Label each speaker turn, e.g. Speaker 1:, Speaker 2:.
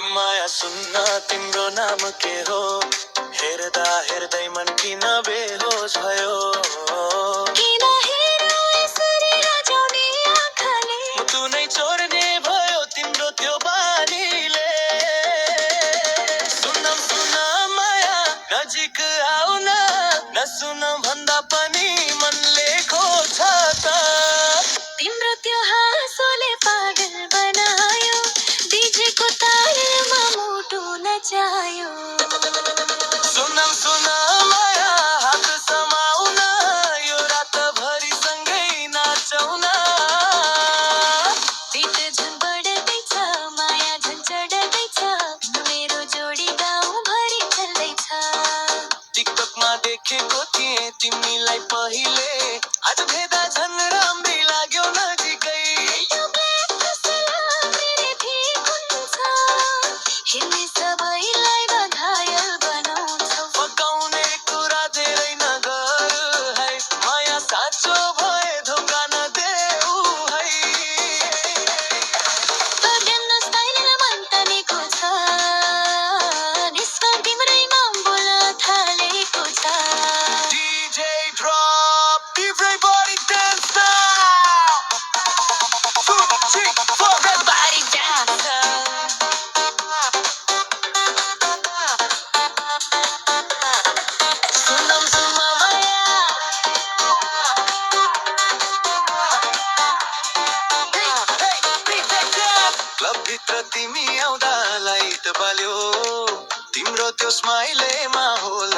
Speaker 1: माया सुन्न तिम्रो नाम के हो, हेर्दा हेर्दै मन किन बेहोस भयो।
Speaker 2: किन हेर्नु यसरी लजाउने आँखाले,
Speaker 1: मुटु नै चोर्ने भयो तिम्रो त्यो बानीले। सुन माया नजिक आउन, नसुन भन्दा पनि मनले खोज्छ त।
Speaker 2: तिम्रो त्यो हाँसोले पागल बनायो, डीजेको तालमा मुटु नचायो।
Speaker 1: सुन माया हात समाउन, यो रातभरि सँगै नाचौन।
Speaker 2: बिट झन् बढ्दैछ, माया झन् चढ्दैछ, मेरो जोडी गाउँभरि चल्दैछ।
Speaker 1: टिकटकमा देखेको थिएँ तिमीलाई पहिले, आज भेदा झन् राम्रै लाग्यो नजिकै।
Speaker 2: यो बेफासला मेरै ठिक हुन्छ, हिँड्ने सबैलाई घायल बनाउँछौ।
Speaker 1: फकाउने कुरा धेरै नगर है, माया साँचो भए धोका नदेऊ है।
Speaker 2: पग्याउन स्टाइलले मन तनेको छ, निष्फल तिम्रै नाम बोल्न थालेको छ।
Speaker 1: DJ drop, everybody dance now. 2, 3, 4, everybody dance now. सुन माया, क्लब भित्र तिमी आउँदा लाइट बाल्यो, तिम्रो त्यो स्माइले माहौल